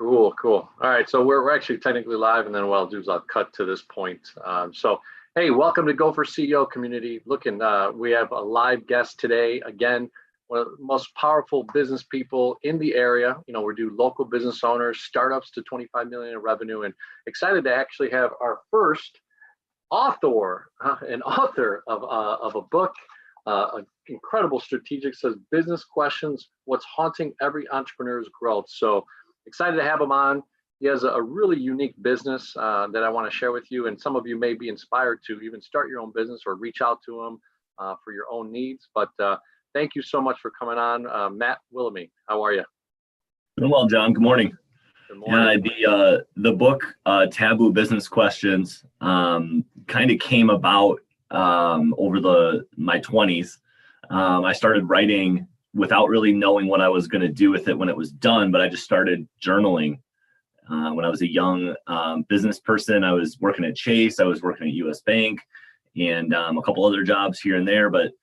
Cool, cool. All right, so we're actually technically live, and then what I'll do is I'll cut to this point. Hey, welcome to Go for CEO community. We have a live guest today. Again, one of the most powerful business people in the area. We do local business owners, startups to 25 million in revenue, and excited to actually have our first author of a book, an incredible strategic, says business questions, what's haunting every entrepreneur's growth. So excited to have him on. He has a really unique business that I want to share with you, and some of you may be inspired to even start your own business or reach out to him for your own needs. But thank you so much for coming on, Matt Willoughby. How are you? Doing well, John. Good morning. Good morning. Yeah, the book Taboo Business Questions kind of came about over my 20s. I started writing without really knowing what I was going to do with it when it was done, but I just started journaling. When I was a young business person, I was working at Chase, I was working at US Bank, and a couple other jobs here and there, but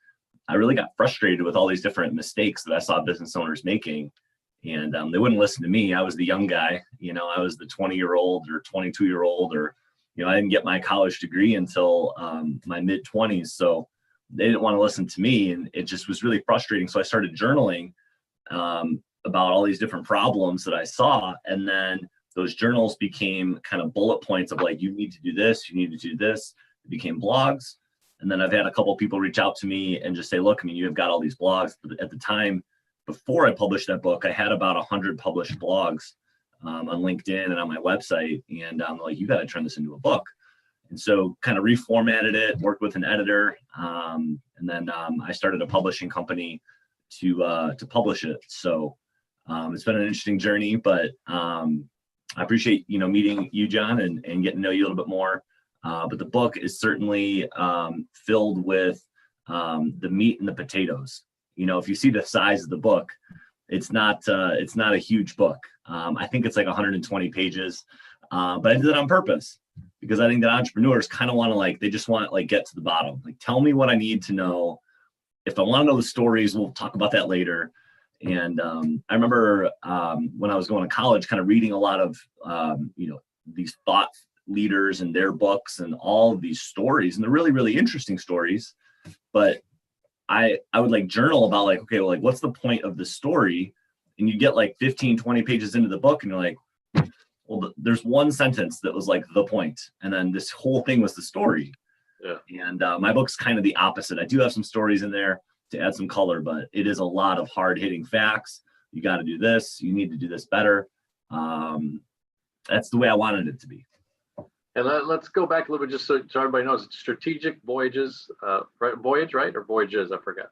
I really got frustrated with all these different mistakes that I saw business owners making, and they wouldn't listen to me. I was the young guy, I was the 20-year-old or 22-year-old, or, I didn't get my college degree until my mid-20s, so they didn't want to listen to me, and it just was really frustrating. So I started journaling about all these different problems that I saw, and then those journals became kind of bullet points of like, you need to do this, you need to do this. It became blogs. And then I've had a couple of people reach out to me and just say, look, you've got all these blogs. But at the time, before I published that book, I had about 100 published blogs on LinkedIn and on my website. And I'm like, you got to turn this into a book. And so kind of reformatted it, worked with an editor. And then I started a publishing company to publish it. So it's been an interesting journey, but I appreciate, meeting you, John, and getting to know you a little bit more. But the book is certainly filled with the meat and the potatoes. If you see the size of the book, it's not a huge book. I think it's like 120 pages, but I did it on purpose because I think that entrepreneurs kind of want to they just want to get to the bottom. Tell me what I need to know. If I want to know the stories, we'll talk about that later. And I remember when I was going to college, kind of reading a lot of, these thought leaders and their books and all of these stories, and they're really, really interesting stories. But I would journal about okay, well, what's the point of the story? And you get 15, 20 pages into the book and you're like, well, there's one sentence that was the point. And then this whole thing was the story. Yeah. And my book's kind of the opposite. I do have some stories in there to add some color, but it is a lot of hard-hitting facts. You got to do this. You need to do this better. That's the way I wanted it to be. And let's go back a little bit, just so everybody knows. It's Strategic Voyages, Voyage, right? Or Voyages, I forget.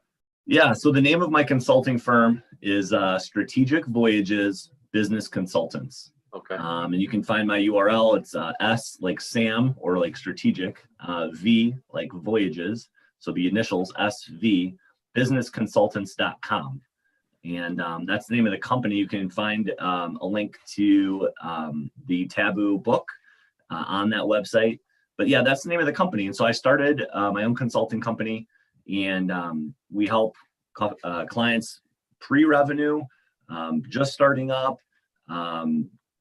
Yeah, so the name of my consulting firm is Strategic Voyages Business Consultants. Okay. And you can find my URL. It's S like Sam, or strategic, V like Voyages. So the initials SV, businessconsultants.com. And that's the name of the company. You can find a link to the Taboo book on that website. But yeah, that's the name of the company. And so I started my own consulting company, and we help clients pre-revenue, just starting up,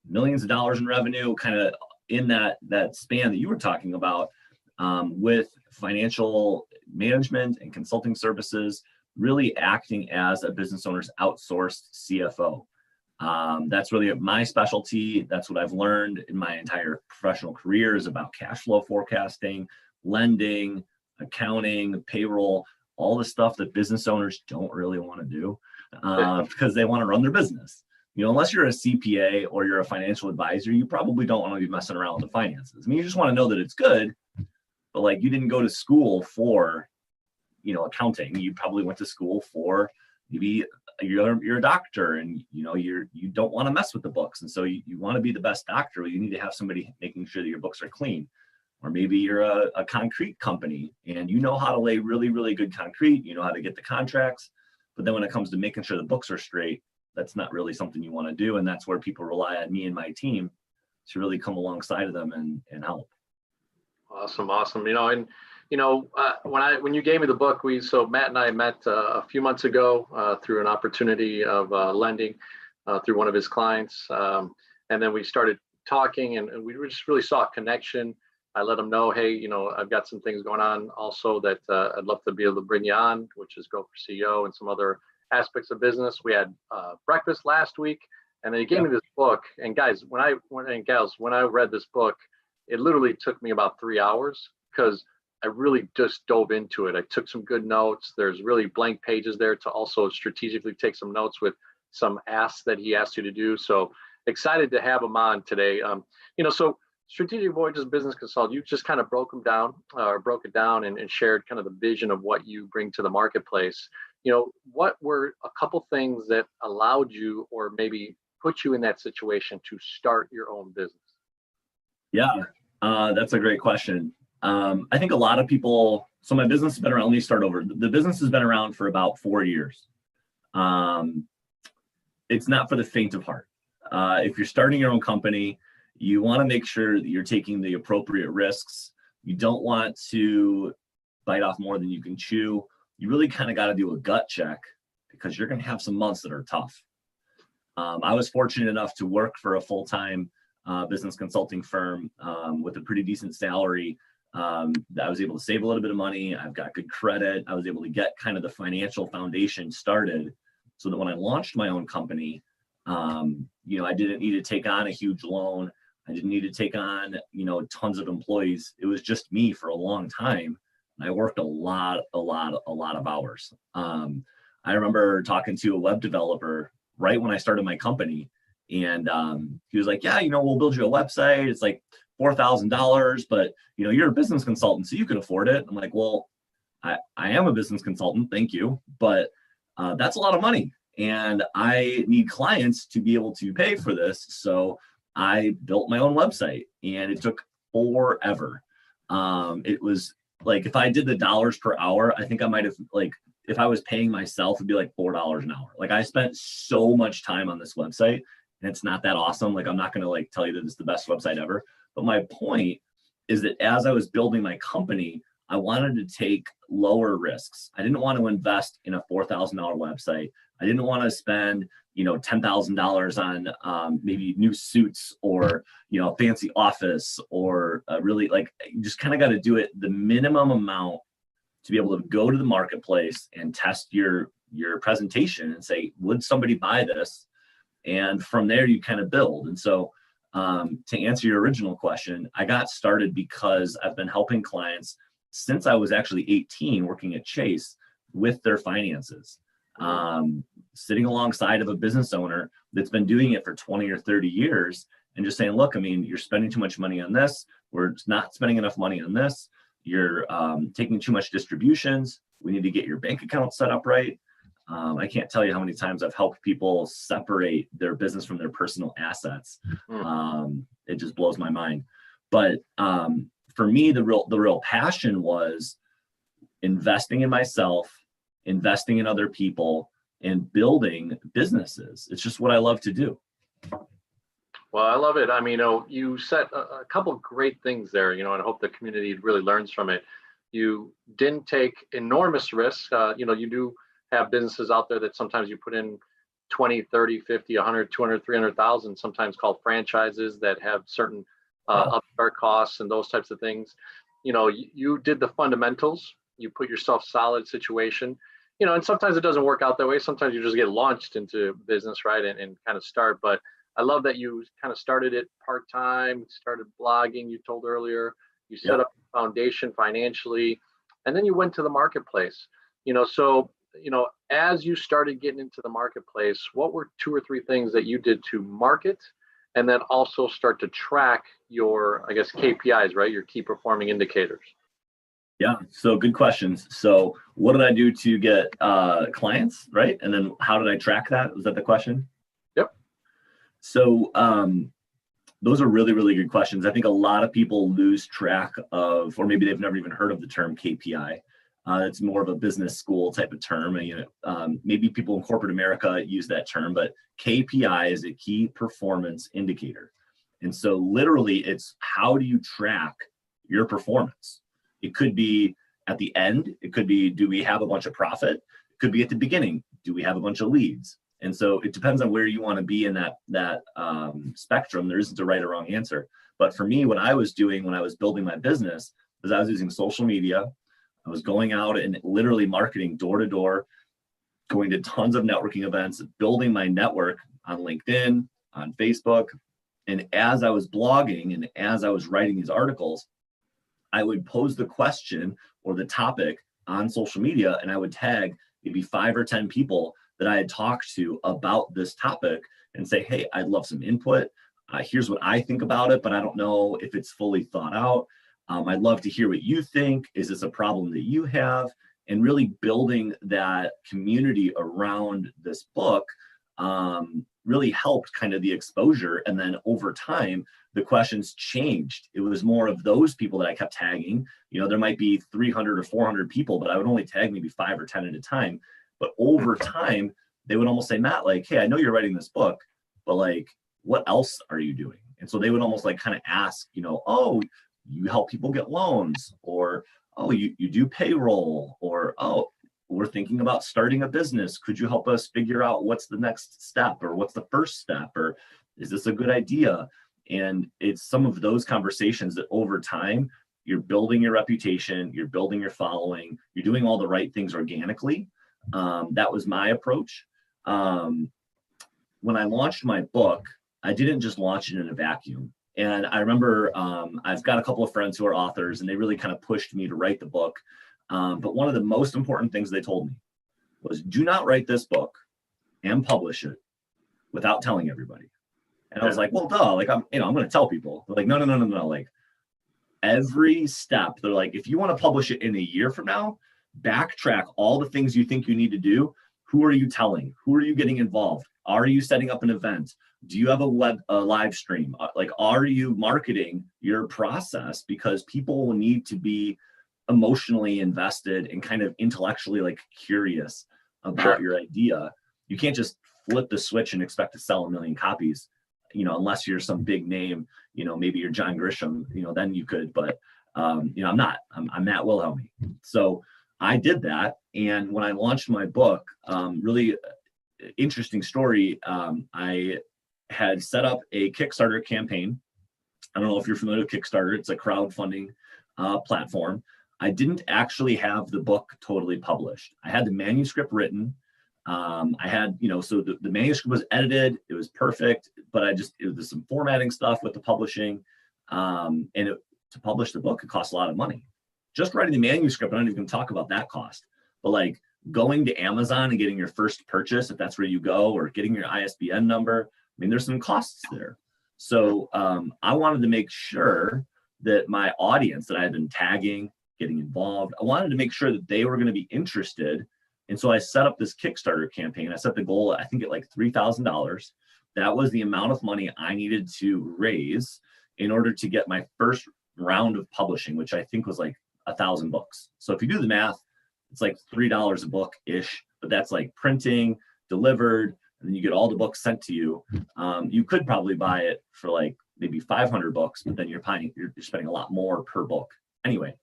millions of dollars in revenue, kind of in that span that you were talking about, with financial management and consulting services, really acting as a business owner's outsourced CFO. That's really my specialty. That's what I've learned in my entire professional career, is about cash flow forecasting, lending, accounting, payroll, all the stuff that business owners don't really want to do because they want to run their business. Unless you're a CPA or you're a financial advisor, you probably don't want to be messing around with the finances. You just want to know that it's good, but you didn't go to school for, accounting. You probably went to school for maybe you're a doctor, and you don't want to mess with the books, and so you want to be the best doctor. Well, you need to have somebody making sure that your books are clean. Or maybe you're a concrete company and you know how to lay really, really good concrete. You know how to get the contracts, but then when it comes to making sure the books are straight, that's not really something you want to do. And that's where people rely on me and my team to really come alongside of them and help. Awesome. When you gave me the book, so Matt and I met a few months ago through an opportunity of lending through one of his clients. And then we started talking, and we just really saw a connection. I let him know, hey, I've got some things going on also that I'd love to be able to bring you on, which is Go for CEO and some other aspects of business. We had breakfast last week, and then he gave me this book. And guys, when I read this book, it literally took me about 3 hours because I really just dove into it. I took some good notes. There's really blank pages there to also strategically take some notes with some asks that he asked you to do. So excited to have him on today. So Strategic Voyages Business Consult, you just kind of broke it down and shared kind of the vision of what you bring to the marketplace. What were a couple things that allowed you or maybe put you in that situation to start your own business? Yeah, that's a great question. I think a lot of people, so my business has been around, let me start over. The business has been around for about 4 years. It's not for the faint of heart. If you're starting your own company, you want to make sure that you're taking the appropriate risks. You don't want to bite off more than you can chew. You really kind of got to do a gut check because you're going to have some months that are tough. I was fortunate enough to work for a full-time business consulting firm with a pretty decent salary. I was able to save a little bit of money. I've got good credit. I was able to get kind of the financial foundation started so that when I launched my own company, I didn't need to take on a huge loan. I didn't need to take on, tons of employees. It was just me for a long time. I worked a lot of hours. I remember talking to a web developer right when I started my company, and he was like, yeah, we'll build you a website. It's like $4,000, but you're a business consultant, so you can afford it. I'm like, well, I am a business consultant, thank you, but that's a lot of money, and I need clients to be able to pay for this. So I built my own website, and it took forever. It was like, if I did the dollars per hour, I think I might have, like, if I was paying myself, it'd be like $4 an hour. Like, I spent so much time on this website, and it's not that awesome. Like, I'm not going to tell you that it's the best website ever. But my point is that as I was building my company, I wanted to take lower risks. I didn't want to invest in a $4,000 website. I didn't want to spend, $10,000 on maybe new suits or, a fancy office or really, you just kind of got to do it the minimum amount to be able to go to the marketplace and test your presentation and say, would somebody buy this? And from there, you kind of build. And so to answer your original question, I got started because I've been helping clients since I was actually 18 working at Chase with their finances, sitting alongside of a business owner that's been doing it for 20 or 30 years and just saying, look, you're spending too much money on this. We're not spending enough money on this. You're taking too much distributions. We need to get your bank account set up right. I can't tell you how many times I've helped people separate their business from their personal assets. It just blows my mind. But for me, the real passion was investing in myself, investing in other people, and building businesses. It's just what I love to do. Well, I love it. You said a couple of great things there, and I hope the community really learns from it. You didn't take enormous risks. You do have businesses out there that sometimes you put in 20, 30, 50, 100, 200, 300,000, sometimes called franchises that have certain upstart costs and those types of things. You did the fundamentals. You put yourself solid situation, and sometimes it doesn't work out that way. Sometimes you just get launched into business, right? And kind of start. But I love that you kind of started it part-time, started blogging, you told earlier, you set up a foundation financially, and then you went to the marketplace. So as you started getting into the marketplace, what were 2 or 3 things that you did to market and then also start to track your, I guess, KPIs, right? Your key performing indicators. Yeah, so good questions. So what did I do to get clients, right? And then how did I track that? Was that the question? Yep. So those are really, really good questions. I think a lot of people lose track of, or maybe they've never even heard of the term KPI. It's more of a business school type of term. Maybe people in corporate America use that term, but KPI is a key performance indicator. And so literally it's how do you track your performance? It could be at the end. It could be, do we have a bunch of profit? It could be at the beginning. Do we have a bunch of leads? And so it depends on where you want to be in that spectrum. There isn't a right or wrong answer. But for me, what I was doing when I was building my business was I was using social media. I was going out and literally marketing door to door, going to tons of networking events, building my network on LinkedIn, on Facebook. And as I was blogging and as I was writing these articles, I would pose the question or the topic on social media, and I would tag maybe 5 or 10 people that I had talked to about this topic and say, hey, I'd love some input. Here's what I think about it, but I don't know if it's fully thought out. I'd love to hear what you think. Is this a problem that you have? And really building that community around this book really helped kind of the exposure. And then over time, the questions changed. It was more of those people that I kept tagging. You know, there might be 300 or 400 people, but I would only tag maybe 5 or 10 at a time. But over time, they would almost say, Matt, like, hey, I know you're writing this book, but like, what else are you doing? And so they would almost like kind of ask, you know, oh, you help people get loans, or, oh, you do payroll, or, oh, we're thinking about starting a business. Could you help us figure out what's the next step, or what's the first step, or is this a good idea? And it's some of those conversations that over time, you're building your reputation, you're building your following, you're doing all the right things organically. That was my approach. When I launched my book, I didn't just launch it in a vacuum. And I remember I've got a couple of friends who are authors, and they really kind of pushed me to write the book. But one of the most important things they told me was, do not write this book and publish it without telling everybody. And I was like, well, duh, like I'm going to tell people. They're like, no. Like every step, they're like, if you want to publish it in a year from now, backtrack all the things you think you need to do. Who are you telling? Who are you getting involved? Are you setting up an event? Do you have a live stream? Like, are you marketing your process? Because people will need to be emotionally invested and kind of intellectually like curious about your idea. You can't just flip the switch and expect to sell 1 million copies, you know, unless you're some big name, you know, maybe you're John Grisham, you know, then you could, but you know, I'm not, I'm Matt Wilhelmy. So I did that. And when I launched my book, really interesting story. I had set up a Kickstarter campaign. I don't know if you're familiar with Kickstarter. It's a crowdfunding platform. I didn't actually have the book totally published. I had the manuscript written. I had, you know, so the manuscript was edited. It was perfect, but it was some formatting stuff with the publishing. To publish the book, it costs a lot of money. Just writing the manuscript, I'm not even going to talk about that cost. But like going to Amazon and getting your first purchase, if that's where you go, or getting your ISBN number, I mean, there's some costs there. So I wanted to make sure that my audience that I had been tagging, getting involved, I wanted to make sure that they were going to be interested. And so I set up this Kickstarter campaign. I set the goal, I think, at like $3,000. That was the amount of money I needed to raise in order to get my first round of publishing, which I think was like 1,000 books. So if you do the math, it's like $3 a book ish, but that's like printing, delivered, and then you get all the books sent to you. You could probably buy it for like maybe 500 books, but then you're spending a lot more per book. Anyway,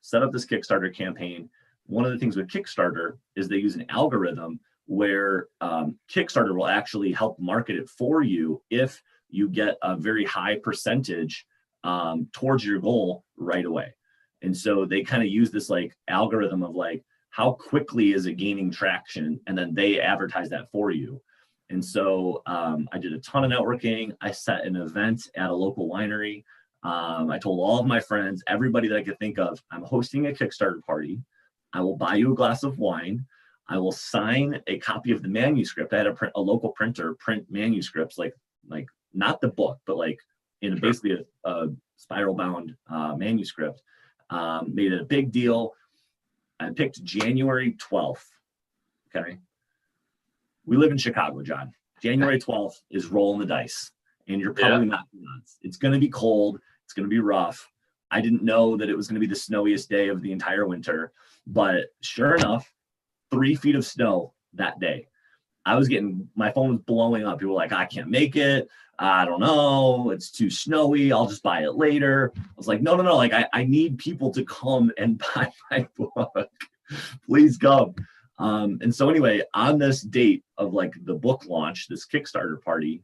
set up this Kickstarter campaign. One of the things with Kickstarter is they use an algorithm where Kickstarter will actually help market it for you if you get a very high percentage towards your goal right away. And so they kind of use this like algorithm of like, how quickly is it gaining traction? And then they advertise that for you. And so I did a ton of networking. I set an event at a local winery. I told all of my friends, everybody that I could think of, I'm hosting a Kickstarter party. I will buy you a glass of wine. I will sign a copy of the manuscript. I had a local printer print manuscripts, like not the book, but like in basically a spiral bound manuscript. Made it a big deal. I picked January 12th. Okay. We live in Chicago, John. January 12th is rolling the dice, and you're probably not nuts. It's going to be cold. It's going to be rough. I didn't know that it was going to be the snowiest day of the entire winter, but sure enough, 3 feet of snow that day. My phone was blowing up. People were like, I can't make it. I don't know. It's too snowy. I'll just buy it later. I was like, no. Like, I need people to come and buy my book. Please come. And so anyway, on this date of like the book launch, this Kickstarter party,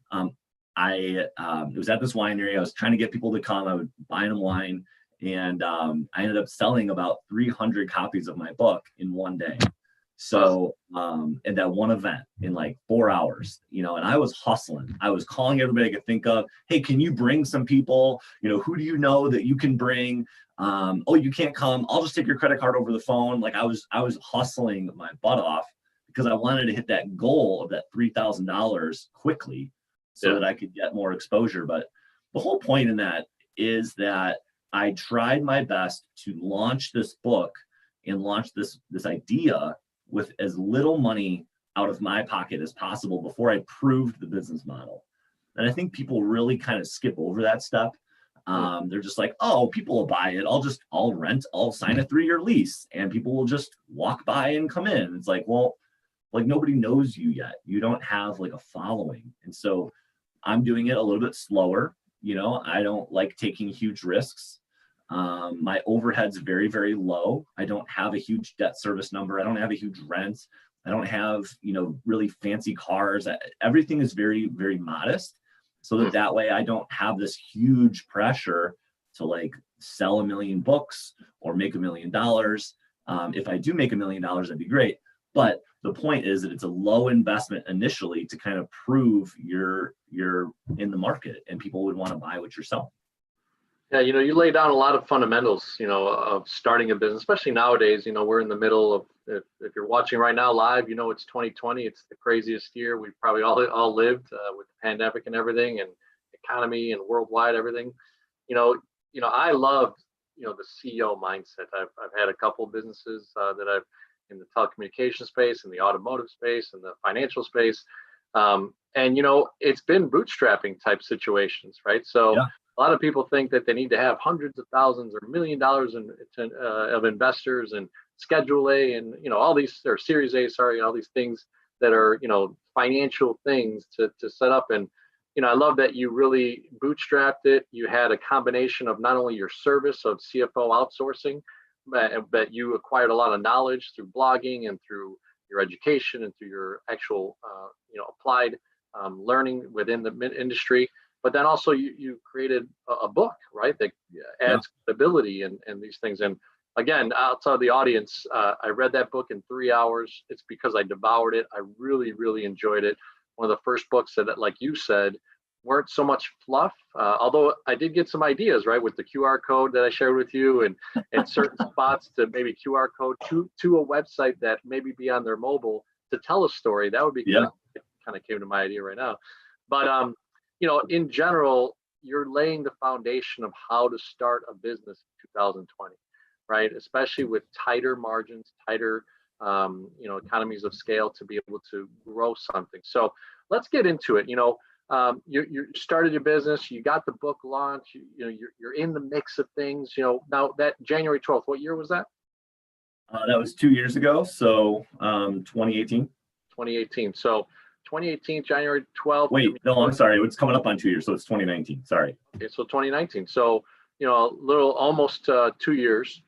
I was at this winery. I was trying to get people to come. I was buying them wine, and I ended up selling about 300 copies of my book in one day. So in that one event in like 4 hours, and I was hustling. I was calling everybody I could think of. Hey, can you bring some people? Who do you know that you can bring? Oh, you can't come. I'll just take your credit card over the phone. Like I was hustling my butt off because I wanted to hit that goal of that $3,000 quickly so that I could get more exposure. But the whole point in that is that I tried my best to launch this book and launch this idea with as little money out of my pocket as possible before I proved the business model. And I think people really kind of skip over that step. They're just like, oh, people will buy it. I'll rent, I'll sign a 3-year lease and people will just walk by and come in. It's like, well, like nobody knows you yet. You don't have like a following. And so I'm doing it a little bit slower. I don't like taking huge risks. My overhead's very, very low. I don't have a huge debt service number. I don't have a huge rent. I don't have, really fancy cars. Everything is very, very modest. So that way I don't have this huge pressure to like sell 1 million books or make $1 million. If I do make $1 million, that'd be great. But the point is that it's a low investment initially to kind of prove you're in the market and people would want to buy what you're selling. Yeah, you lay down a lot of fundamentals, of starting a business, especially nowadays. We're in the middle of, if you're watching right now live, it's 2020. It's the craziest year we've probably all lived with the pandemic and everything, and economy and worldwide everything. I love, the CEO mindset. I've had a couple of businesses that I've in the telecommunications space, in the automotive space, in the financial space, and it's been bootstrapping type situations, right? So. Yeah. A lot of people think that they need to have hundreds of thousands or $1 million of investors and Schedule A and all these, or Series A, sorry, all these things that are financial things to set up. And I love that you really bootstrapped it. You had a combination of not only your service of CFO outsourcing, but you acquired a lot of knowledge through blogging and through your education and through your actual applied learning within the industry. But then also you created a book, right, that adds credibility and these things. And again, I'll tell the audience, I read that book in 3 hours. It's because I devoured it. I really, really enjoyed it. One of the first books that, like you said, weren't so much fluff, although I did get some ideas, right, with the QR code that I shared with you and certain spots to maybe QR code to a website that maybe be on their mobile to tell a story. That would be kind of came to my idea right now. But in general, you're laying the foundation of how to start a business in 2020, right? Especially with tighter margins, tighter, economies of scale to be able to grow something. So let's get into it. You started your business, you got the book launch, you're in the mix of things. Now that January 12th, what year was that? That was 2 years ago. So 2018. 2018. So 2018, January 12th. Wait, no, I'm sorry. It's coming up on 2 years. So it's 2019. Sorry. Okay, so 2019. So, almost 2 years.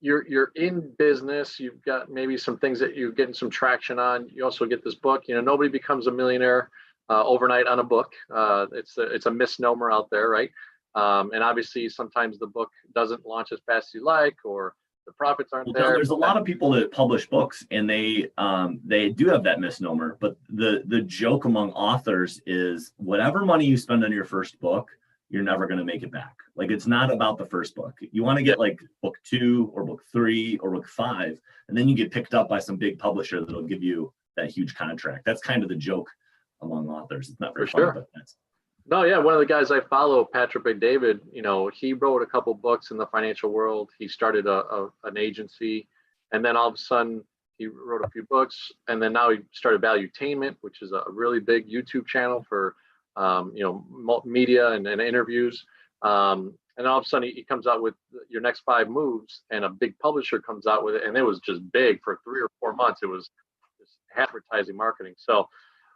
You're in business. You've got maybe some things that you're getting some traction on. You also get this book. Nobody becomes a millionaire overnight on a book. It's a misnomer out there, right? And obviously, sometimes the book doesn't launch as fast as you like, or the profits aren't there. There's a lot of people that publish books and they do have that misnomer, but the joke among authors is whatever money you spend on your first book, you're never going to make it back. Like, it's not about the first book. You want to get like book 2 or book 3 or book 5, and then you get picked up by some big publisher that'll give you that huge contract. That's kind of the joke among authors. It's not very fun, but that's. No, yeah, one of the guys I follow, Patrick McDavid, he wrote a couple books in the financial world. He started an agency, and then all of a sudden he wrote a few books, and then now he started Valuetainment, which is a really big YouTube channel for media and interviews. And all of a sudden he comes out with your next 5 moves, and a big publisher comes out with it, and it was just big for 3 or 4 months. It was just advertising marketing. So.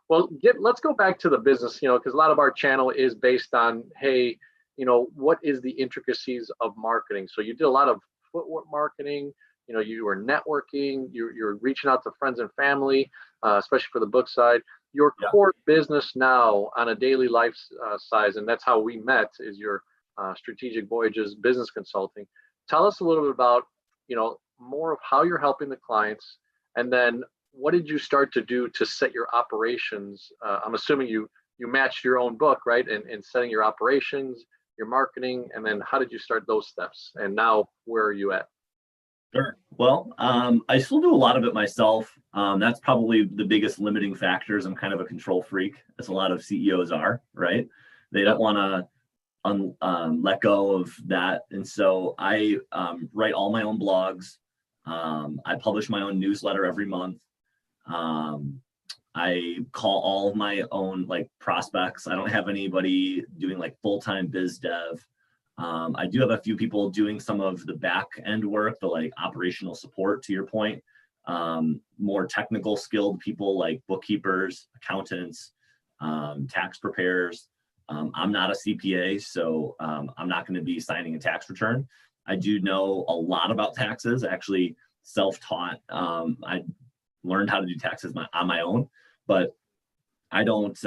Well, let's go back to the business, because a lot of our channel is based on, hey, what is the intricacies of marketing? So you did a lot of footwear marketing. you were networking, you're reaching out to friends and family, especially for the book side. Your core business now on a daily life size, and that's how we met, is your Strategic Voyages business consulting. Tell us a little bit about, more of how you're helping the clients, and then what did you start to do to set your operations? I'm assuming you matched your own book, right? And setting your operations, your marketing, and then how did you start those steps? And now where are you at? Sure. Well, I still do a lot of it myself. That's probably the biggest limiting factors. I'm kind of a control freak, as a lot of CEOs are, right? They don't want to let go of that. And so I write all my own blogs. I publish my own newsletter every month. I call all of my own prospects. I don't have anybody doing full-time biz dev. I do have a few people doing some of the back end work, the operational support, to your point. More technical skilled people like bookkeepers, accountants, tax preparers. I'm not a CPA, so I'm not going to be signing a tax return. I do know a lot about taxes, actually self-taught. I learned how to do taxes on my own, but I don't,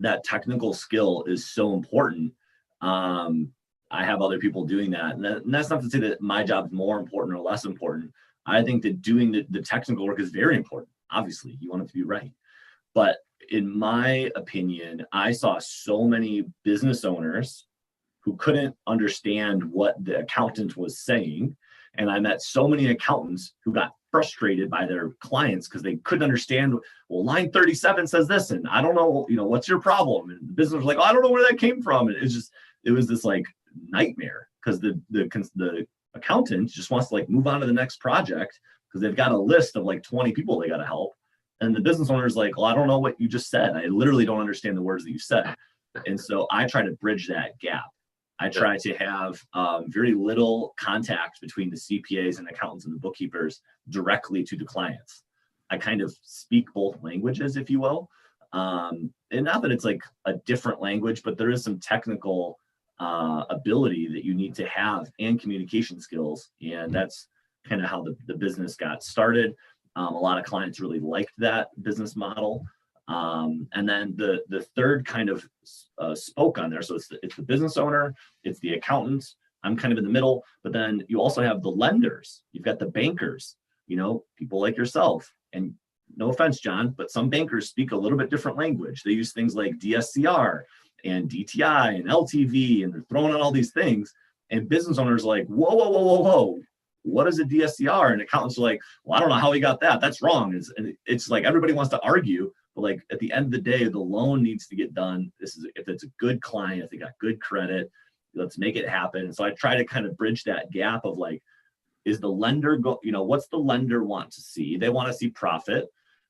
that technical skill is so important. I have other people doing that. And that's not to say that my job is more important or less important. I think that doing the technical work is very important. Obviously, you want it to be right. But in my opinion, I saw so many business owners who couldn't understand what the accountant was saying. And I met so many accountants who got frustrated by their clients because they couldn't understand, well, line 37 says this, and I don't know, what's your problem? And the business was like, oh, I don't know where that came from. And it was this nightmare, because the accountant just wants to move on to the next project because they've got a list of 20 people they got to help. And the business owner is like, well, I don't know what you just said. I literally don't understand the words that you said. And so I try to bridge that gap. I try to have very little contact between the CPAs and accountants and the bookkeepers directly to the clients. I kind of speak both languages, if you will. And not that it's a different language, but there is some technical ability that you need to have and communication skills. And that's kind of how the business got started. A lot of clients really liked that business model. And then the third kind of spoke on there. So it's the business owner, it's the accountants. I'm kind of in the middle, but then you also have the lenders. You've got the bankers, people like yourself. And no offense, John, but some bankers speak a little bit different language. They use things like DSCR and DTI and LTV, and they're throwing on all these things. And business owners are like, whoa, whoa, whoa, whoa, whoa. What is a DSCR? And accountants are like, well, I don't know how he got that. That's wrong. It's everybody wants to argue. But at the end of the day, the loan needs to get done. If it's a good client, if they got good credit, let's make it happen. And so I try to kind of bridge that gap of is the lender what's the lender want to see? They want to see profit.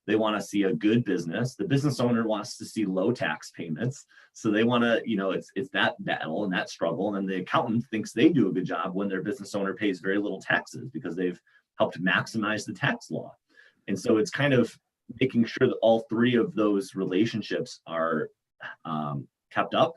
They want to see a good business. The business owner wants to see low tax payments. So they want to, it's that battle and that struggle. And then the accountant thinks they do a good job when their business owner pays very little taxes because they've helped maximize the tax law. And so it's kind of making sure that all three of those relationships are kept up.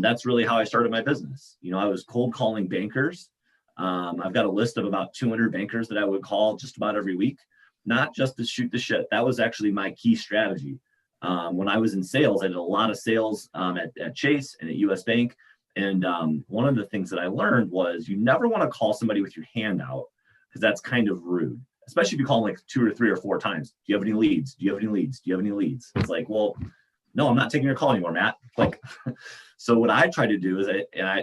That's really how I started my business. I was cold calling bankers. I've got a list of about 200 bankers that I would call just about every week, not just to shoot the shit. That was actually my key strategy. When I was in sales, I did a lot of sales at Chase and at US Bank. And one of the things that I learned was you never want to call somebody with your hand out, because that's kind of rude. Especially if you call them 2 or 3 or 4 times. Do you have any leads? Do you have any leads? Do you have any leads? It's well, no, I'm not taking your call anymore, Matt. So what I try to do is,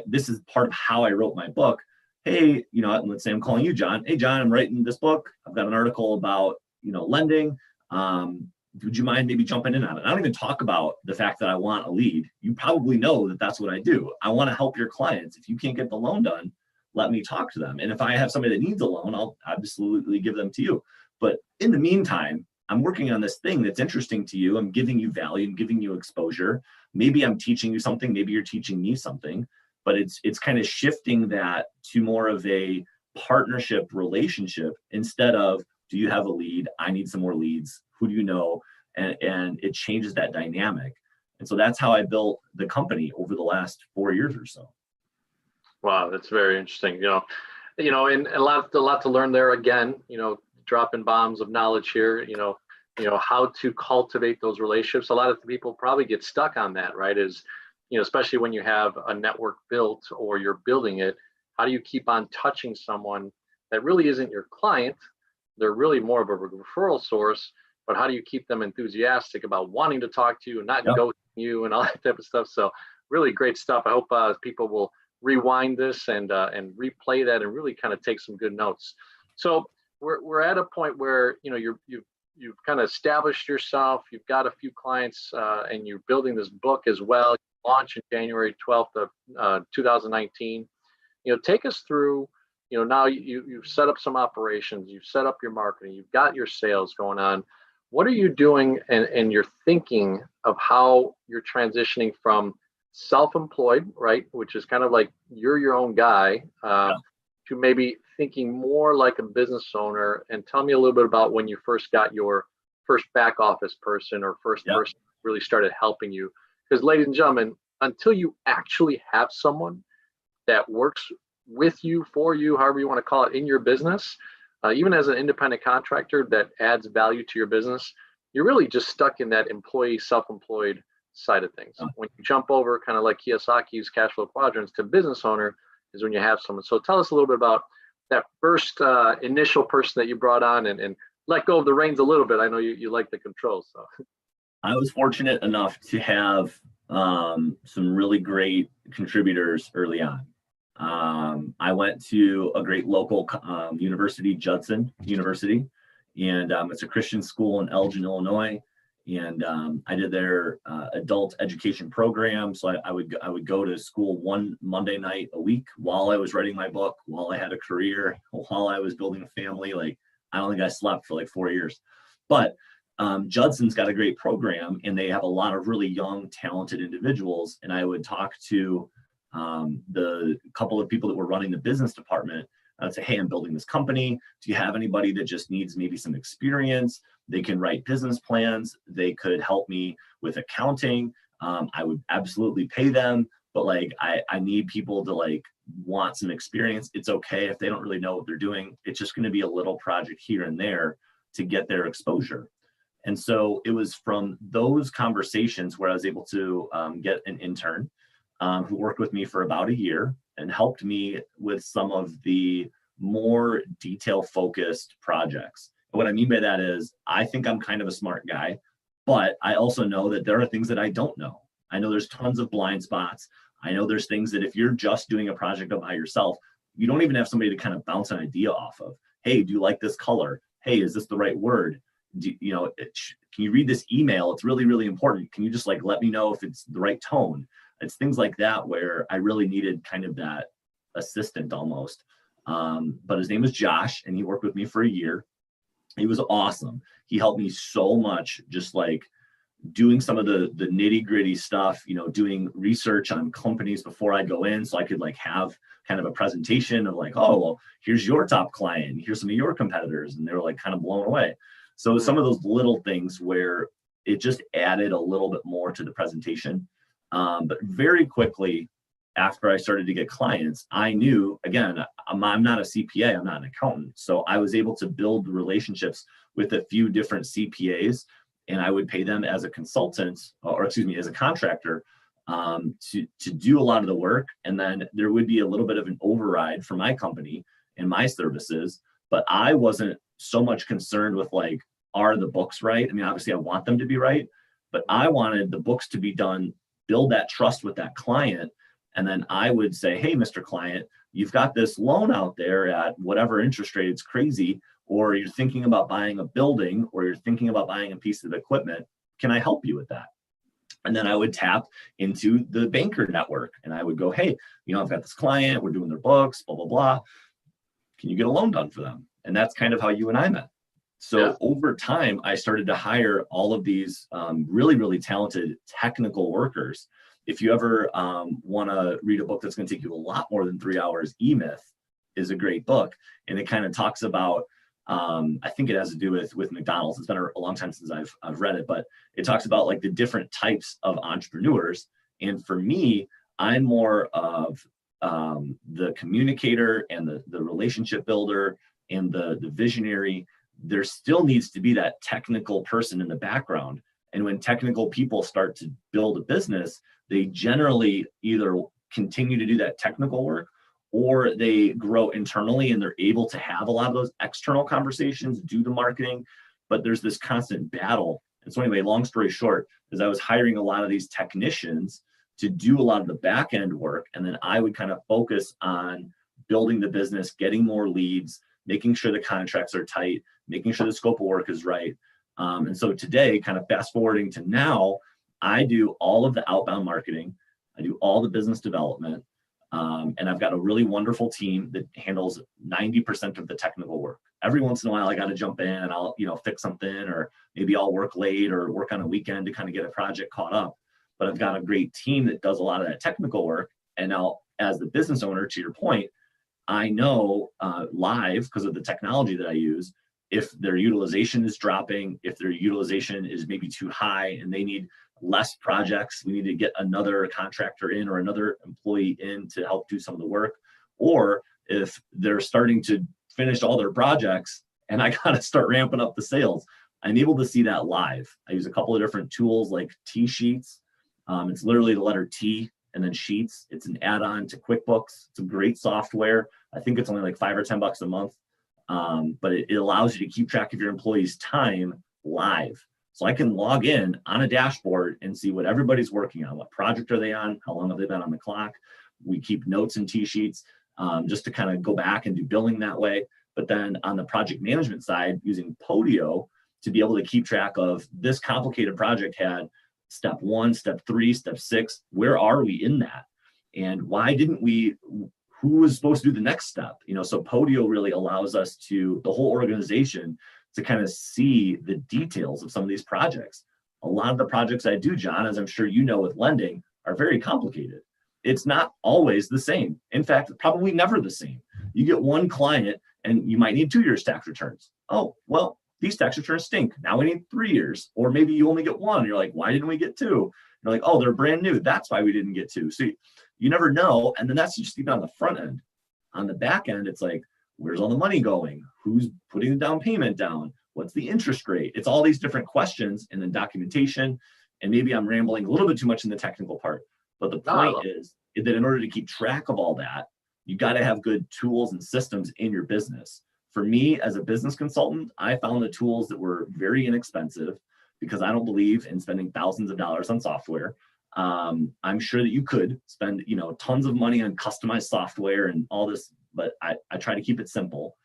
this is part of how I wrote my book. Hey, let's say I'm calling you, John. Hey, John, I'm writing this book. I've got an article about, lending. Would you mind maybe jumping in on it? I don't even talk about the fact that I want a lead. You probably know that that's what I do. I want to help your clients. If you can't get the loan done, let me talk to them. And if I have somebody that needs a loan, I'll absolutely give them to you. But in the meantime, I'm working on this thing that's interesting to you. I'm giving you value. I'm giving you exposure. Maybe I'm teaching you something. Maybe you're teaching me something. But it's kind of shifting that to more of a partnership relationship instead of, do you have a lead? I need some more leads. Who do you know? And it changes that dynamic. And so that's how I built the company over the last 4 years or so. Wow, that's very interesting. And a lot to learn there again, dropping bombs of knowledge here, how to cultivate those relationships. A lot of people probably get stuck on that, right? Especially when you have a network built or you're building it, how do you keep on touching someone that really isn't your client? They're really more of a referral source, but how do you keep them enthusiastic about wanting to talk to you and not ghosting you and all that type of stuff? So really great stuff. I hope people will rewind this and replay that and really kind of take some good notes. So we're at a point where you've kind of established yourself. You've got a few clients, and you're building this book as well. Launch in January 12th of 2019. Take us through. Now you've set up some operations. You've set up your marketing. You've got your sales going on. What are you doing, and you're thinking of how you're transitioning from self-employed, right, which is kind of like you're your own guy, to maybe thinking more like a business owner? And tell me a little bit about when you first got your first back office person or first person really started helping you. Because ladies and gentlemen, until you actually have someone that works with you, for you, however you want to call it, in your business, even as an independent contractor that adds value to your business, you're really just stuck in that employee, self-employed side of things. When you jump over, kind of like Kiyosaki's cash flow quadrants, to business owner is when you have someone. So tell us a little bit about that first initial person that you brought on and let go of the reins a little bit. I know you like the controls. So I was fortunate enough to have some really great contributors early on. I went to a great local university, Judson University, and it's a Christian school in Elgin, Illinois. And I did their adult education program. So I would go to school one Monday night a week while I was writing my book, while I had a career, while I was building a family. Like, I don't think I slept for like 4 years. But Judson's got a great program, and they have a lot of really young, talented individuals. And I would talk to the couple of people that were running the business department. I'd say, hey, I'm building this company. Do you have anybody that just needs maybe some experience? They can write business plans. They could help me with accounting. I would absolutely pay them, but like, I need people to like want some experience. It's okay if they don't really know what they're doing. It's just going to be a little project here and there to get their exposure. And so it was from those conversations where I was able to get an intern who worked with me for about a year and helped me with some of the more detail focused projects. And what I mean by that is, I think I'm kind of a smart guy, but I also know that there are things that I don't know. I know there's tons of blind spots. I know there's things that if you're just doing a project by yourself, you don't even have somebody to kind of bounce an idea off of. Hey, do you like this color? Hey, is this the right word? Can you read this email? It's really, really important. Can you just like let me know if it's the right tone? It's things like that where I really needed kind of that assistant almost. But his name was Josh, and he worked with me for a year. He was awesome. He helped me so much, just like doing some of the nitty gritty stuff, doing research on companies before I go in. So I could like have kind of a presentation of like, oh, well, here's your top client. Here's some of your competitors. And they were like kind of blown away. So some of those little things where it just added a little bit more to the presentation. But very quickly after I started to get clients, I knew, again, I'm not a CPA, I'm not an accountant. So I was able to build relationships with a few different CPAs, and I would pay them as a consultant, or excuse me, as a contractor to do a lot of the work. And then there would be a little bit of an override for my company and my services, but I wasn't so much concerned with like, are the books right? I mean, obviously I want them to be right, but I wanted the books to be done, build that trust with that client. And then I would say, hey, Mr. Client, you've got this loan out there at whatever interest rate, it's crazy, or you're thinking about buying a building, or you're thinking about buying a piece of equipment. Can I help you with that? And then I would tap into the banker network, and I would go, hey, I've got this client, we're doing their books, blah, blah, blah. Can you get a loan done for them? And that's kind of how you and I met. So over time, I started to hire all of these really, really talented technical workers. If you ever want to read a book that's going to take you a lot more than 3 hours, E-Myth is a great book. And it kind of talks about, I think it has to do with McDonald's. It's been a long time since I've read it, but it talks about like the different types of entrepreneurs. And for me, I'm more of the communicator and the relationship builder and the visionary, there still needs to be that technical person in the background. And when technical people start to build a business, they generally either continue to do that technical work, or they grow internally and they're able to have a lot of those external conversations, do the marketing, but there's this constant battle. And so anyway, long story short, is I was hiring a lot of these technicians to do a lot of the back end work. And then I would kind of focus on building the business, getting more leads, making sure the contracts are tight, making sure the scope of work is right. And so today, kind of fast forwarding to now, I do all of the outbound marketing. I do all the business development. And I've got a really wonderful team that handles 90% of the technical work. Every once in a while, I got to jump in and I'll, fix something, or maybe I'll work late or work on a weekend to kind of get a project caught up. But I've got a great team that does a lot of that technical work. And now, as the business owner, to your point, I know live, because of the technology that I use, if their utilization is dropping, if their utilization is maybe too high and they need less projects, we need to get another contractor in or another employee in to help do some of the work. Or if they're starting to finish all their projects and I got to start ramping up the sales, I'm able to see that live. I use a couple of different tools like T-Sheets. It's literally the letter T and then Sheets. It's an add-on to QuickBooks. It's a great software. I think it's only like $5 or $10 a month. But it allows you to keep track of your employees' time live. So I can log in on a dashboard and see what everybody's working on. What project are they on? How long have they been on the clock? We keep notes in T-Sheets just to kind of go back and do billing that way. But then on the project management side, using Podio to be able to keep track of this complicated project had step 1, step 3, step 6. Where are we in that? And why didn't we? Who was supposed to do the next step? So Podio really allows us to, the whole organization, to kind of see the details of some of these projects. A lot of the projects I do, John, as I'm sure you know with lending, are very complicated. It's not always the same. In fact, probably never the same. You get one client and you might need 2 years tax returns. Oh, well, these tax returns stink. Now we need 3 years. Or maybe you only get one. You're like, why didn't we get 2? You're like, oh, they're brand new. That's why we didn't get 2. So you never know. And then that's just even on the front end. On the back end, it's like, where's all the money going? Who's putting the down payment down? What's the interest rate? It's all these different questions, and then documentation. And maybe I'm rambling a little bit too much in the technical part. But the point is that in order to keep track of all that, you got to have good tools and systems in your business. For me, as a business consultant, I found the tools that were very inexpensive because I don't believe in spending thousands of dollars on software. I'm sure that you could spend, tons of money on customized software and all this, but I try to keep it simple.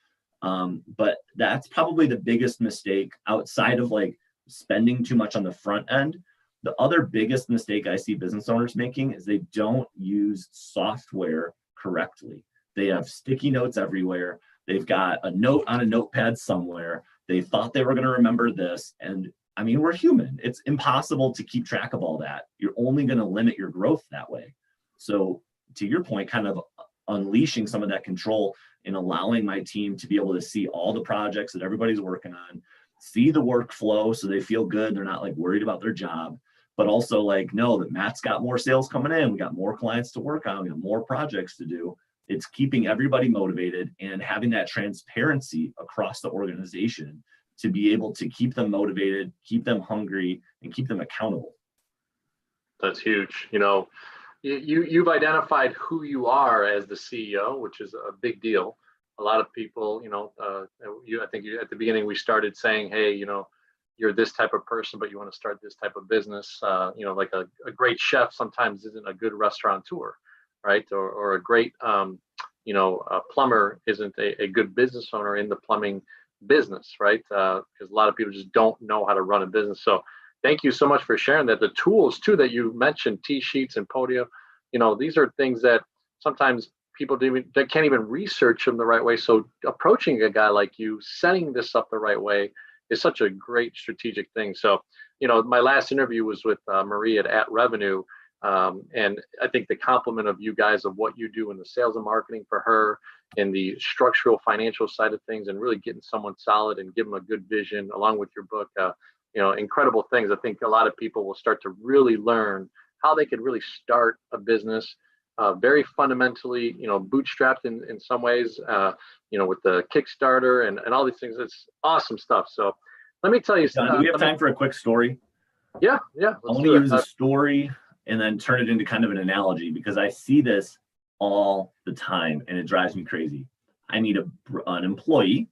But that's probably the biggest mistake outside of like spending too much on the front end. The other biggest mistake I see business owners making is they don't use software correctly. They have sticky notes everywhere. They've got a note on a notepad somewhere. They thought they were going to remember this. And I mean, we're human. It's impossible to keep track of all that. You're only going to limit your growth that way. So to your point, kind of unleashing some of that control and allowing my team to be able to see all the projects that everybody's working on, see the workflow so they feel good. They're not like worried about their job, but also like, know that Matt's got more sales coming in. We got more clients to work on. We got more projects to do. It's keeping everybody motivated and having that transparency across the organization to be able to keep them motivated, keep them hungry, and keep them accountable. That's huge. You've identified who you are as the CEO, which is a big deal. A lot of people, I think at the beginning we started saying, hey, you're this type of person, but you want to start this type of business. Like a great chef sometimes isn't a good restaurateur, right? Or a great, a plumber isn't a good business owner in the plumbing business, right? Because a lot of people just don't know how to run a business. So thank you so much for sharing that. The tools too that you mentioned, T-Sheets and Podio, these are things that sometimes people that can't even research them the right way. So approaching a guy like you, setting this up the right way is such a great strategic thing. So, my last interview was with Marie at Revenue. And I think the compliment of you guys of what you do in the sales and marketing for her and the structural financial side of things and really getting someone solid and give them a good vision along with your book, incredible things. I think a lot of people will start to really learn how they could really start a business very fundamentally, bootstrapped in some ways, with the Kickstarter and all these things. It's awesome stuff. So let me tell you. John, do we have time for a quick story? Yeah. I want to use a story and then turn it into kind of an analogy, because I see this all the time and it drives me crazy. I meet an employee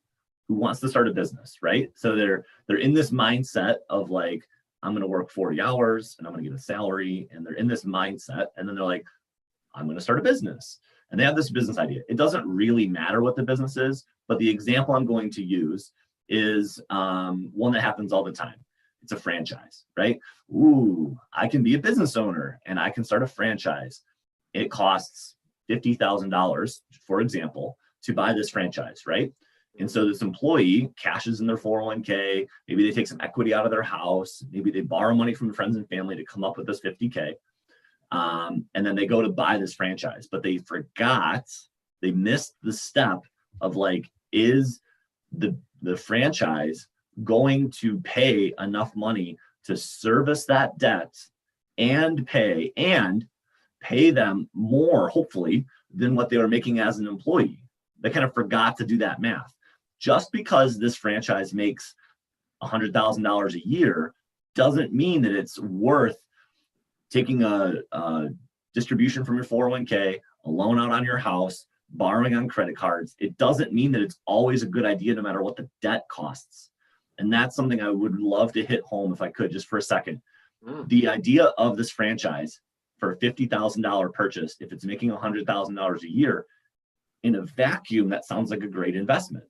who wants to start a business, right? So they're in this mindset of like, I'm going to work 40 hours and I'm going to get a salary, and they're in this mindset, and then they're like, I'm going to start a business, and they have this business idea. It doesn't really matter what the business is, but the example I'm going to use is one that happens all the time. It's a franchise, right? Ooh, I can be a business owner and I can start a franchise. It costs $50,000, for example, to buy this franchise, right? And so this employee cashes in their 401k, maybe they take some equity out of their house, maybe they borrow money from friends and family to come up with this 50K. And then they go to buy this franchise, but they missed the step of like, is the franchise going to pay enough money to service that debt and pay them more, hopefully, than what they were making as an employee? They kind of forgot to do that math. Just because this franchise makes $100,000 a year doesn't mean that it's worth taking a distribution from your 401k, a loan out on your house, borrowing on credit cards. It doesn't mean that it's always a good idea no matter what the debt costs. And that's something I would love to hit home if I could, just for a second. The idea of this franchise for a $50,000 purchase, if it's making $100,000 a year, in a vacuum, that sounds like a great investment.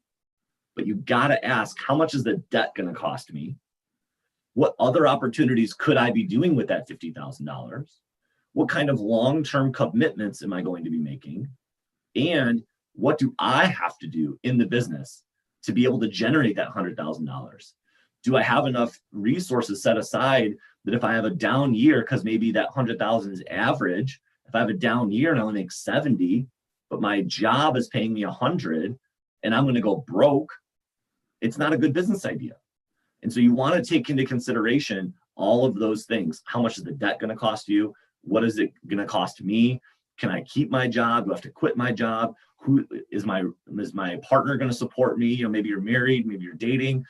But you got to ask, how much is the debt going to cost me? What other opportunities could I be doing with that $50,000? What kind of long-term commitments am I going to be making? And what do I have to do in the business to be able to generate that $100,000? Do I have enough resources set aside that if I have a down year, because maybe that 100,000 is average, if I have a down year and I only make 70, but my job is paying me 100 and I'm going to go broke, it's not a good business idea. And so you want to take into consideration all of those things. How much is the debt going to cost you? What is it going to cost me? Can I keep my job? Do I have to quit my job? Who is my partner going to support me? Maybe you're married, maybe you're dating.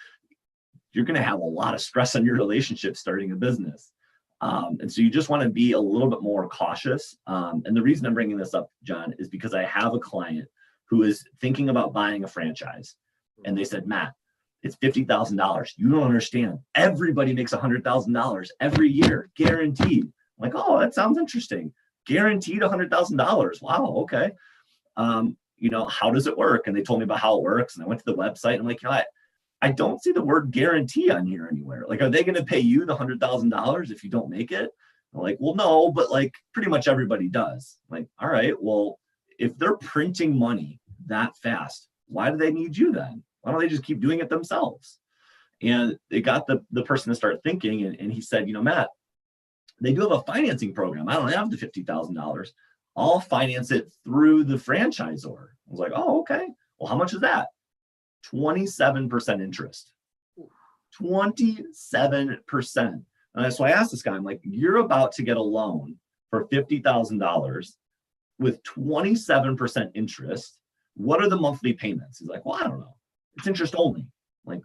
You're going to have a lot of stress on your relationship starting a business. And so you just want to be a little bit more cautious. And the reason I'm bringing this up, John, is because I have a client who is thinking about buying a franchise. And they said, Matt, it's $50,000. You don't understand. Everybody makes $100,000 every year, guaranteed. I'm like, oh, that sounds interesting. Guaranteed $100,000. Wow, okay. How does it work? And they told me about how it works. And I went to the website and I'm like, I don't see the word guarantee on here anywhere. Like, are they going to pay you the $100,000 if you don't make it? I'm like, well, no, but like pretty much everybody does. I'm like, all right, well, if they're printing money that fast, why do they need you then? Why don't they just keep doing it themselves? And it got the person to start thinking. And he said, Matt, they do have a financing program. I don't have the $50,000. I'll finance it through the franchisor. I was like, oh, okay. Well, how much is that? 27% interest. 27%. And so I asked this guy, I'm like, you're about to get a loan for $50,000 with 27% interest. What are the monthly payments? He's like, well, I don't know. It's interest only. Like,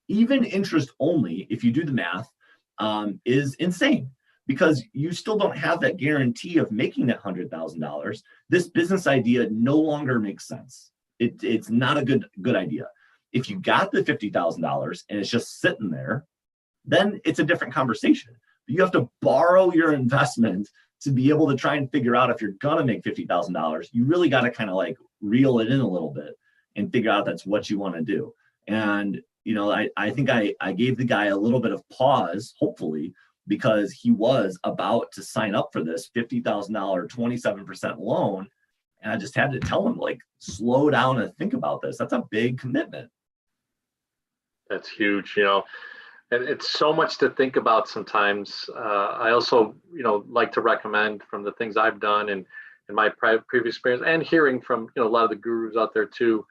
even interest only, if you do the math, is insane, because you still don't have that guarantee of making that $100,000. This business idea no longer makes sense. It's not a good idea. If you got the $50,000 and it's just sitting there, then it's a different conversation. But you have to borrow your investment to be able to try and figure out if you're going to make $50,000. You really got to kind of like reel it in a little bit and figure out that's what you want to do. And, I think I gave the guy a little bit of pause, hopefully, because he was about to sign up for this $50,000, 27% loan. And I just had to tell him, like, slow down and think about this. That's a big commitment. That's huge, and it's so much to think about sometimes. I also, like to recommend from the things I've done and in my previous experience, and hearing from, a lot of the gurus out there too,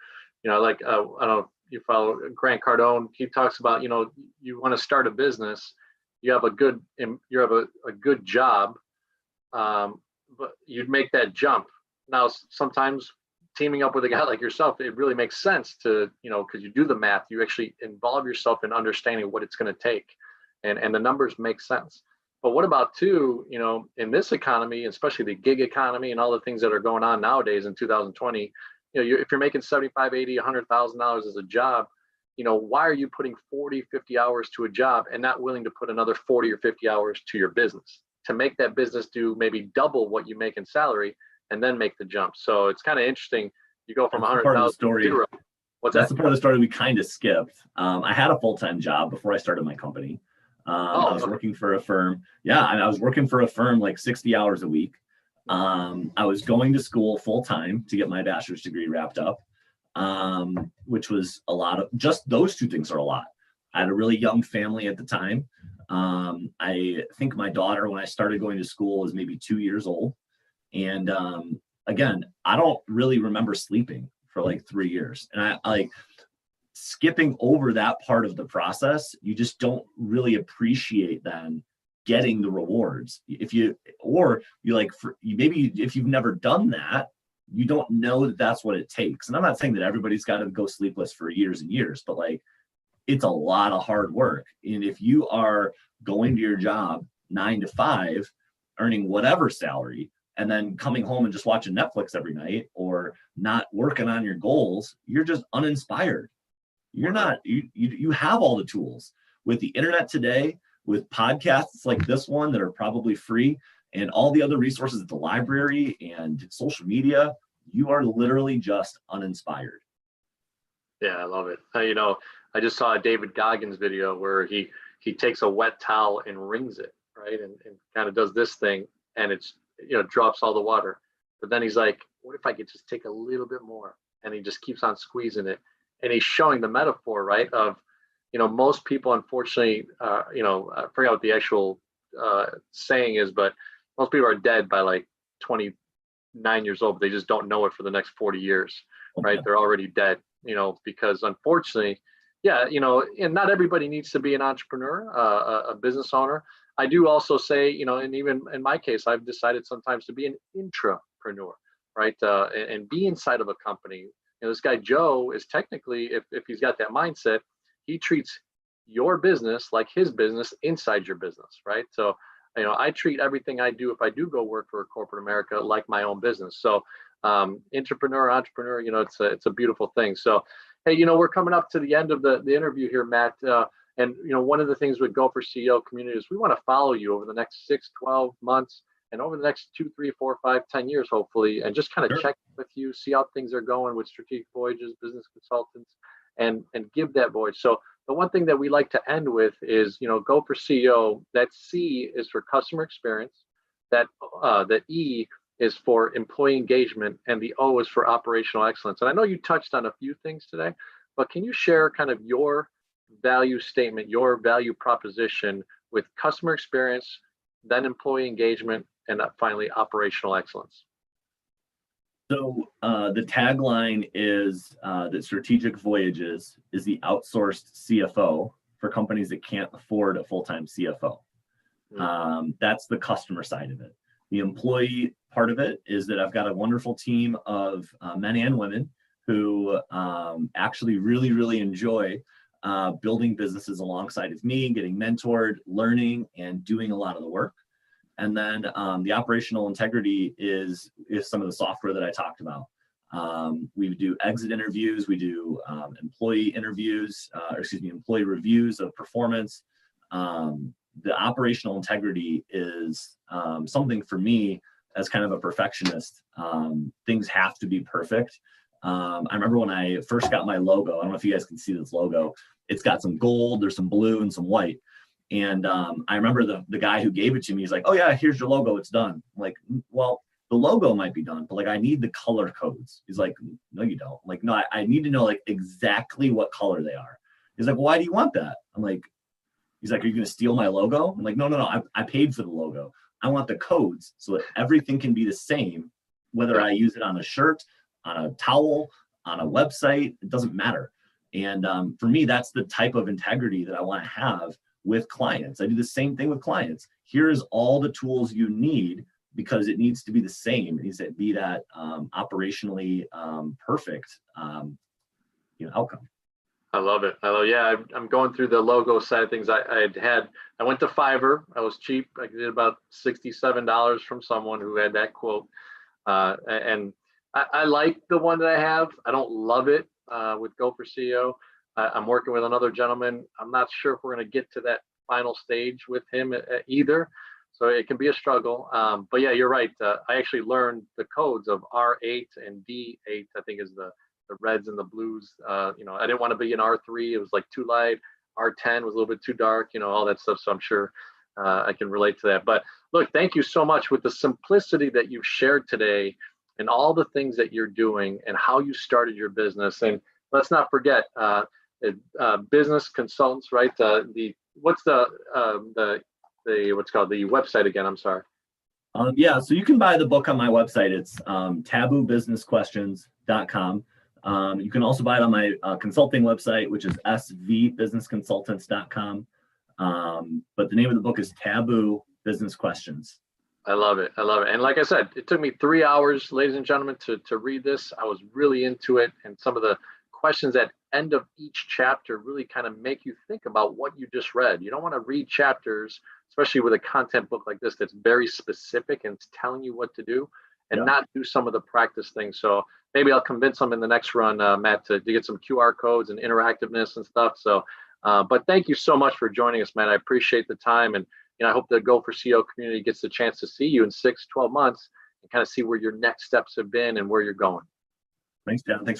like, I don't know if you follow Grant Cardone. He talks about, you want to start a business, you have a good job, but you'd make that jump. Now, sometimes teaming up with a guy like yourself, it really makes sense to, because you do the math, you actually involve yourself in understanding what it's going to take, and the numbers make sense. But what about too, in this economy, especially the gig economy and all the things that are going on nowadays in 2020, if you're making 75, 80, $100,000 as a job, why are you putting 40, 50 hours to a job and not willing to put another 40 or 50 hours to your business to make that business do maybe double what you make in salary and then make the jump? So it's kind of interesting. You go from 100,000 to zero. That's the part of the story we kind of skipped. I had a full-time job before I started my company. I was working for a firm. Yeah, I was working for a firm like 60 hours a week. I was going to school full-time to get my bachelor's degree wrapped up, which was a lot of, just those two things are a lot. I had a really young family at the time. I think my daughter, when I started going to school, was maybe 2 years old. And again, I don't really remember sleeping for like 3 years. And I like skipping over that part of the process. You just don't really appreciate then getting the rewards. If you've never done that, you don't know that that's what it takes. And I'm not saying that everybody's got to go sleepless for years and years, but like, it's a lot of hard work. And if you are going to your job 9 to 5, earning whatever salary, and then coming home and just watching Netflix every night or not working on your goals, you're just uninspired. You're not, you have all the tools with the internet today, with podcasts like this one that are probably free, and all the other resources at the library and social media. You are literally just uninspired. Yeah, I love it. I just saw a David Goggins video where he takes a wet towel and wrings it, right? And kind of does this thing, and it's, drops all the water. But then he's like, what if I could just take a little bit more? And he just keeps on squeezing it. And he's showing the metaphor, right? Of, most people, unfortunately, I forgot what the actual saying is, but most people are dead by like 29 years old, but they just don't know it for the next 40 years, right? They're already dead, because unfortunately, and not everybody needs to be an entrepreneur, a business owner. I do also say, and even in my case, I've decided sometimes to be an intrapreneur, right? And be inside of a company. This guy, Joe, is technically, if he's got that mindset, he treats your business like his business inside your business, right? So, I treat everything I do, if I do go work for corporate America, like my own business. So, entrepreneur, it's a beautiful thing. So, hey, we're coming up to the end of the interview here, Matt. And one of the things with Go for CEO community is we want to follow you over the next 6, 12 months and over the next 2, 3, 4, 5, 10 years, hopefully, and just kind of check with you, see how things are going with strategic voyages, business consultants, and give that voyage. So the one thing that we like to end with is, Go for CEO. That C is for customer experience, that E is for employee engagement, and the O is for operational excellence. And I know you touched on a few things today, but can you share kind of your value statement, your value proposition with customer experience, then employee engagement, and finally operational excellence? So the tagline is that Strategic Voyages is the outsourced CFO for companies that can't afford a full-time CFO. That's the customer side of it. The employee part of it is that I've got a wonderful team of men and women who actually really, really enjoy building businesses alongside of me, getting mentored, learning, and doing a lot of the work. And then the operational integrity is some of the software that I talked about. We do exit interviews, we do employee reviews of performance. The operational integrity is something for me as kind of a perfectionist. Things have to be perfect. I remember when I first got my logo, I don't know if you guys can see this logo. It's got some gold, there's some blue and some white. And I remember the guy who gave it to me, he's like, oh yeah, here's your logo, it's done. I'm like, well, the logo might be done, but like, I need the color codes. He's like, no, you don't. I'm like, no, I need to know like exactly what color they are. He's like, well, why do you want that? I'm like, he's like, are you gonna steal my logo? I'm like, no, I paid for the logo. I want the codes so that everything can be the same, whether I use it on a shirt, on a towel, on a website, it doesn't matter. And for me, that's the type of integrity that I want to have with clients. I do the same thing with clients. Here's all the tools you need. because it needs to be the same. It needs to be that operationally perfect outcome. I love it. Yeah, I'm going through the logo side of things. I went to Fiverr. I was cheap. I did about $67 from someone who had that quote. And I like the one that I have. I don't love it with Go for CEO. I'm working with another gentleman. I'm not sure if we're going to get to that final stage with him either. So it can be a struggle. But yeah, you're right. I actually learned the codes of R8 and D8, I think is the reds and the blues. I didn't want to be an R3. It was like too light. R10 was a little bit too dark, all that stuff. So I'm sure I can relate to that. But look, thank you so much with the simplicity that you've shared today and all the things that you're doing and how you started your business. And let's not forget business consultants, right? What's the website again? I'm sorry. Yeah, so you can buy the book on my website. It's taboobusinessquestions.com. You can also buy it on my consulting website, which is svbusinessconsultants.com. But the name of the book is Taboo Business Questions. I love it. And like I said, it took me 3 hours, ladies and gentlemen, to read this. I was really into it. And some of the questions at end of each chapter really kind of make you think about what you just read. You don't want to read chapters, especially with a content book like this, that's very specific and it's telling you what to do and not do some of the practice things. So maybe I'll convince them in the next run, Matt, to get some QR codes and interactiveness and stuff. So, but thank you so much for joining us, Matt. I appreciate the time. And I hope the Go for CEO community gets the chance to see you in 6-12 months and kind of see where your next steps have been and where you're going. Thanks, John. Thanks.